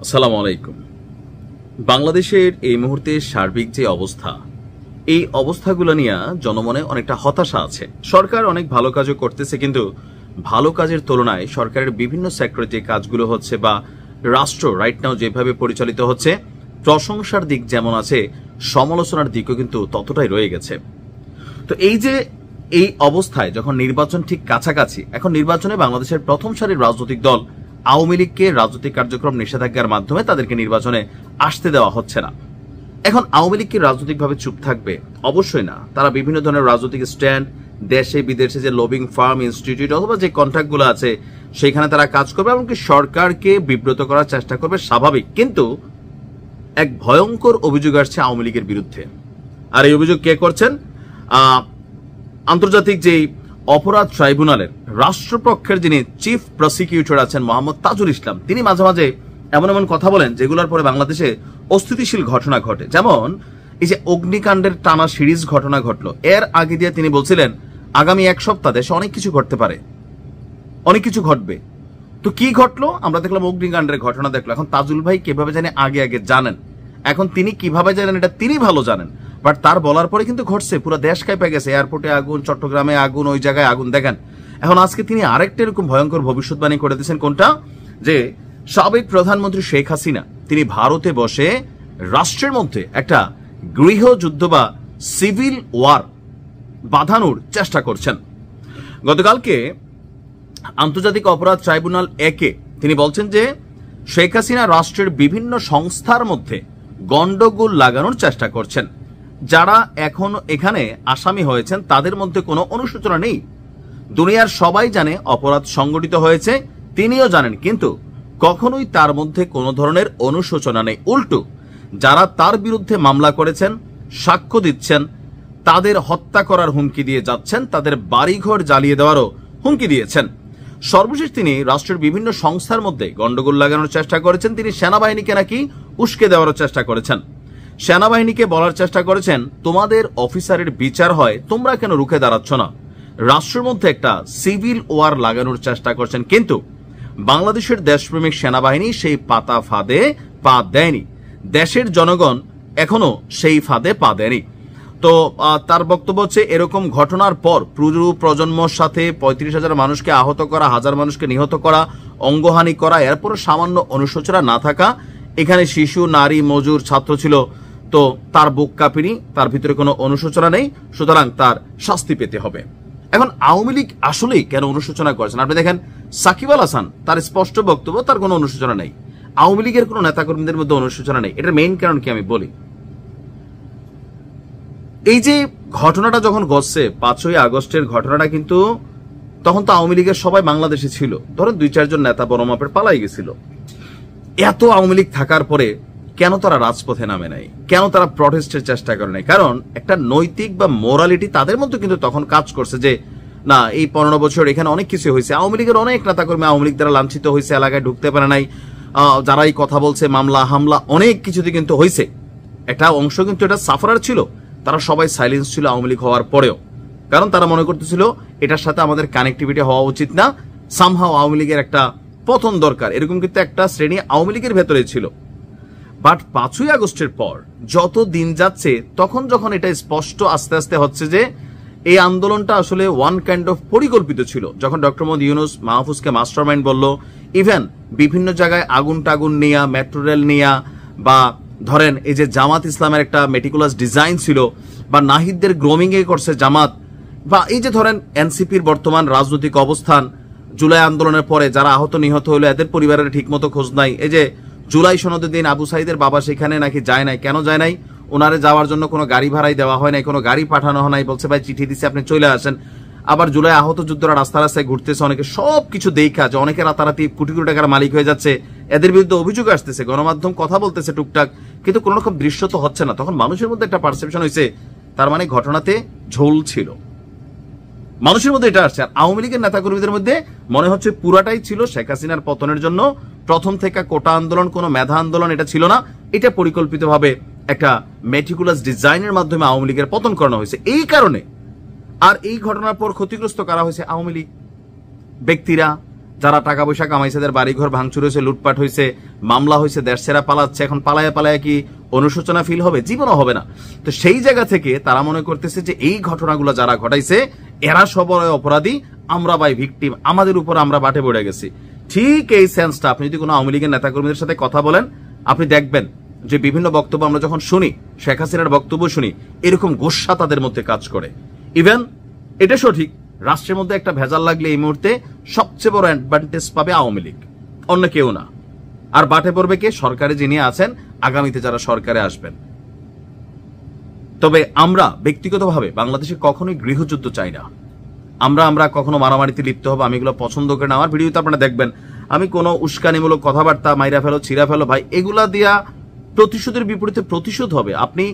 আসসালামু আলাইকুম। বাংলাদেশের এই মুহূর্তে সার্বিক যে অবস্থা, এই অবস্থাগুলো নিয়ে জনমনে অনেকটা হতাশা আছে। সরকার অনেক ভালো কাজও করতেছে, কিন্তু ভালো কাজের তুলনায় সরকারের বিভিন্ন সেক্টরে যে কাজগুলো হচ্ছে বা রাষ্ট্র রাইট নাও যেভাবে পরিচালিত হচ্ছে, প্রশংসার দিক যেমন আছে, সমালোচনার দিকও কিন্তু ততটাই রয়ে গেছে। তো এই অবস্থায় যখন নির্বাচন ঠিক কাছাকাছি, এখন নির্বাচনে বাংলাদেশের প্রথম সারির রাজনৈতিক দল আওয়ামী লীগকে রাজনৈতিক কার্যক্রম নিষেধাজ্ঞার মাধ্যমে তাদেরকে নির্বাচনে আসতে দেওয়া হচ্ছে না। এখন আওয়ামী লীগ কি রাজনৈতিকভাবে চুপ থাকবে? অবশ্যই না। তারা বিভিন্ন ধরনের রাজনৈতিক স্ট্যান্ড, দেশে বিদেশে যে লবিং ফার্ম, ইনস্টিটিউট অথবা যে কন্ট্রাক্টগুলো আছে সেখানে তারা কাজ করবে, এমনকি সরকারকে বিব্রত করার চেষ্টা করবে, স্বাভাবিক। কিন্তু এক ভয়ঙ্কর অভিযোগ আসছে আওয়ামী লীগের বিরুদ্ধে। আর এই অভিযোগ কে করছেন? আন্তর্জাতিক যেই অপরাধ ট্রাইব্যুনালের রাষ্ট্রপক্ষের যিনি চিফ প্রসিকিউটর আছেন মোহাম্মদ তাজুল ইসলাম, তিনি মাঝে মাঝে এমন এমন কথা বলেন যেগুলোর পরে বাংলাদেশে অস্থিতিশীল ঘটনা ঘটে। যেমন এই যে অগ্নিকাণ্ডের টানা সিরিজ ঘটনা ঘটলো, এর আগে দিয়ে তিনি বলছিলেন আগামী এক সপ্তাহ দেশে অনেক কিছু ঘটতে পারে, অনেক কিছু ঘটবে। তো কি ঘটলো? আমরা দেখলাম অগ্নিকাণ্ডের ঘটনা দেখলো। এখন তাজুল ভাই কিভাবে জানে আগে আগে জানেন, এখন তিনি কিভাবে জানেন এটা তিনি ভালো জানেন, বাট তার বলার পরে কিন্তু ঘটছে, পুরো দেশ কাঁপে গেছে। এয়ারপোর্টে আগুন, চট্টগ্রামে আগুন, ওই জায়গায় আগুন। দেখেন এখন আজকে তিনি আরেকটা এরকম ভয়ঙ্কর ভবিষ্যৎবাণী করে দিয়েছেন। কোনটা? যে সাবেক প্রধানমন্ত্রী শেখ হাসিনা তিনি ভারতে বসে রাষ্ট্রের মধ্যে একটা গৃহযুদ্ধ বা সিভিল ওয়ার বাঁধানোর চেষ্টা করছেন। গতকালকে আন্তর্জাতিক অপরাধ ট্রাইব্যুনাল একে তিনি বলছেন যে শেখ হাসিনা রাষ্ট্রের বিভিন্ন সংস্থার মধ্যে গন্ডগোল লাগানোর চেষ্টা করছেন। যারা এখন এখানে আসামি হয়েছেন তাদের মধ্যে কোনো অনুশোচনা নেই। দুনিয়ার সবাই জানে অপরাধ সংগঠিত হয়েছে, তিনিও জানেন, কিন্তু কখনোই তার মধ্যে কোনো ধরনের অনুশোচনা নেই। উল্টো যারা তার বিরুদ্ধে মামলা করেছেন, সাক্ষ্য দিচ্ছেন, তাদের হত্যা করার হুমকি দিয়ে যাচ্ছেন, তাদের বাড়িঘর জ্বালিয়ে দেওয়ারও হুমকি দিয়েছেন। সর্বশেষ তিনি রাষ্ট্রের বিভিন্ন সংস্থার মধ্যে গন্ডগোল লাগানোর চেষ্টা করেছেন। তিনি সেনাবাহিনীকে নাকি উস্কে দেওয়ারও চেষ্টা করেছেন। সেনাবাহিনীকে বলার চেষ্টা করেছেন তোমাদের অফিসারের বিচার হয়, তোমরা কেন রুখে দাঁড়াচ্ছ না? রাষ্ট্রের মধ্যে একটা সিভিল ওয়ার লাগানোর চেষ্টা করছেন, কিন্তু বাংলাদেশের দেশপ্রেমিক সেনাবাহিনী সেই পাতা ফাঁদে পা দেয়নি। দেশের জনগণ এখনো সেই ফাঁদে পা দেয়নি। তো তার বক্তব্য হচ্ছে এরকম ঘটনার পর পুরো প্রজন্মর সাথে 35,000 মানুষকে আহত করা, 1000 মানুষকে নিহত করা, অঙ্গহানি করা, এরপর সামান্য অনুশোচনা না থাকা, এখানে শিশু, নারী, মজুর, ছাত্র ছিল, তো তার বুক কাঁপিনি, তার ভিতরে কোনো অনুশোচনা নেই, সুতরাং তার শাস্তি পেতে হবে। এখন আওয়ামী লীগ আসলেই কেন অনুশোচনা করেছেন? আপনি দেখেন সাকিব আল হাসান, তার স্পষ্ট বক্তব্য, তার কোনো অনুশোচনা নেই। আওয়ামী লীগের কোনো নেতাকর্মীদের মধ্যে অনুশোচনা নেই। এটার মেইন কারণ কি আমি বলি। এই যে ঘটনাটা যখন ঘটছে 5ই আগস্টের ঘটনাটা, কিন্তু তখন তো আওয়ামী লীগের সবাই বাংলাদেশে ছিল। ধরেন 2-4 জন নেতা বড় মাপের পালাই গেছিল। এত আওয়ামী লীগ থাকার পরে কেন তারা রাজপথে নামে নাই? কেন তারা প্রটেস্টের চেষ্টা করে নাই? কারণ একটা নৈতিক বা মোরালিটি তাদের মধ্যে কিন্তু তখন কাজ করছে যে না, এই 15 বছর এখানে অনেক কিছু হয়েছে। আওয়ামী লীগের অনেক নেতাকর্মী আওয়ামী লীগ দ্বারা লাঞ্ছিত হয়েছে, এলাকায় ঢুকতে পারে নাই, যারা এই কথা বলছে, মামলা হামলা অনেক কিছুতে কিন্তু হয়েছে। একটা অংশ কিন্তু এটা সাফারার ছিল, তারা সবাই সাইলেন্স ছিল আওয়ামী লীগ হওয়ার পরেও, কারণ তারা মনে করতেছিল এটার সাথে আমাদের কানেক্টিভিটি হওয়া উচিত না, সামহাও আওয়ামী লীগের একটা পতন দরকার, এরকম কিন্তু একটা শ্রেণী আওয়ামী লীগের ভেতরে ছিল। বাট 5ই আগস্টের পর যত দিন যাচ্ছে, তখন যখন এটা স্পষ্ট আস্তে আস্তে হচ্ছে যে এই আন্দোলনটা আসলে ওয়ান কাইন্ড অফ পরিকল্পিত ছিল, যখন ডক্টর মোহাম্মদ ইউনূস মাহফুজকে মাস্টারমাইন্ড বলল, ইভেন বিভিন্ন জায়গায় আগুন টাগুন নেয়া, মেট্রো রেল নেয়া, বা ধরেন এই যে জামাত ইসলামের একটা মেটিকুলাস ডিজাইন ছিল, বা নাহিদদের গ্রোমিং এ করছে জামাত, বা এই যে ধরেন এনসিপির বর্তমান রাজনৈতিক অবস্থান, জুলাই আন্দোলনের পরে যারা আহত নিহত হলো এদের পরিবারের ঠিকমতো খোঁজ নাই। এই যে জুলাই সনদের দিন আবু সাইদের বাবা সেখানে নাকি যায় নাই, কেন যায় নাই? ওনারে যাওয়ার জন্য কোনো গাড়ি ভাড়াই দেওয়া হয় নাই, কোনো গাড়ি পাঠানো হয় নাই, বলছে ভাই চিঠি দিচ্ছে আপনি চলে আসেন। আবার জুলাই আহত যুদ্ধরা রাস্তা রাস্তায় ঘুরতেছে, অনেকে সবকিছু দেখা যে অনেকে রাতারাতি কোটি কোটি টাকার মালিক হয়ে যাচ্ছে, এদের বিরুদ্ধে অভিযোগ আসতেছে, গণমাধ্যম কথা বলতেছে টুকটাক, কিন্তু কোন রকম দৃশ্য তো হচ্ছে না। তখন মানুষের মধ্যে একটা পারসেপশন হয়েছে তার মানে ঘটনাতে ঝোল ছিল, মানুষের মধ্যে এটা আসছে। আর আওয়ামী লীগের নেতাকর্মীদের মধ্যে মনে হচ্ছে পুরাটাই ছিল শেখ হাসিনার পতনের জন্য। প্রথম থেকে কোটা আন্দোলন, কোনো মেধা আন্দোলন এটা ছিল না, এটা পরিকল্পিতভাবে একটা মেটিকুলাস ডিজাইনের মাধ্যমে আওয়ামী লীগের পতন করানো হয়েছে। এই কারণে আর এই ঘটনার পর ক্ষতিগ্রস্ত করা হয়েছে আওয়ামী লীগ ব্যক্তিরা, যারা টাকা পয়সা কামাইছে, তাদের বাড়িঘর ভাঙচুর হয়েছে, লুটপাট হয়েছে, মামলা হয়েছে, দেশ ছেড়া পালাচ্ছে, এখন পালায়া পালায়া কি অনুশোচনা ফিল হবে? জীবনও হবে না। তো সেই জায়গা থেকে তারা মনে করতেছে যে এই ঘটনাগুলো যারা ঘটাইছে এরা সবাই অপরাধী, আমরা ভাই ভিকটিম, আমাদের উপর আমরা বাটে পড়ে গেছি। ঠিক এই সেন্সটা আপনি যদি কোনো আওয়ামী লীগের নেতাকর্মীদের সাথে কথা বলেন, আপনি দেখবেন যে বিভিন্ন বক্তব্য আমরা যখন শুনি, শেখ হাসিনার বক্তব্য শুনি, এরকম গোস্বা তাদের মধ্যে কাজ করে। ইভেন এটা সঠিক, রাষ্ট্রের মধ্যে একটা ভেজাল লাগলে এই মুহূর্তে সবচেয়ে বড় অ্যাডভান্টেজ পাবে আওয়ামী লীগ, অন্য কেউ না। আর বাটে পড়বে কে? সরকারে যিনি আছেন, আগামীতে যারা সরকারে আসবেন। তবে আমরা ব্যক্তিগতভাবে বাংলাদেশে কখনোই গৃহযুদ্ধ চাই না। আমরা কখনো মারামারিতে লিপ্ত হবো, আমি এগুলো পছন্দ করি না। আমার ভিডিওতে আপনারা দেখবেন আমি কোনো উস্কানিমূলক কথাবার্তা, মাইরা ফেলো, ছিঁড়া ফেলো, ভাই এগুলা দিয়া প্রতিশোধের বিপরীতে প্রতিশোধ হবে। আপনি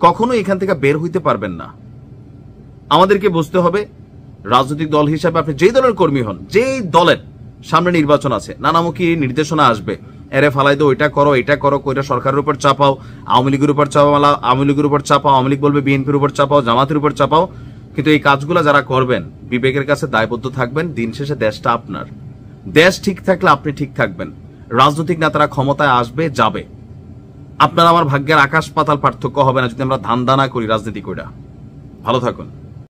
কখনো এখান থেকে বের হইতে পারবেন না। আমাদেরকে বুঝতে হবে, রাজনৈতিক দল হিসাবে আপনি যেই দলের কর্মী হন, যেই দলের সামনে নির্বাচন আছে, নানামুখী নির্দেশনা আসবে, এরে ফালাই দো, এটা করো, এটা করো, কইটা সরকারের উপর চাপাও, আওয়ামী লীগের উপর চাপাও, আওয়ামী লীগের উপর চাপাও, আওয়ামী লীগ বলবে বিএনপির উপর চাপাও, জামাতের উপর চাপাও। কিন্তু এই কাজগুলো যারা করবেন বিবেকের কাছে দায়বদ্ধ থাকবেন। দিন শেষে দেশটা আপনার। দেশ ঠিক থাকলে আপনি ঠিক থাকবেন। রাজনৈতিক নেতারা ক্ষমতায় আসবে, যাবে, আপনার আমার ভাগ্যের আকাশ পাতাল পার্থক্য হবে না যদি আমরা ধান্দা না করি রাজনীতি কইরা। ভালো থাকুন।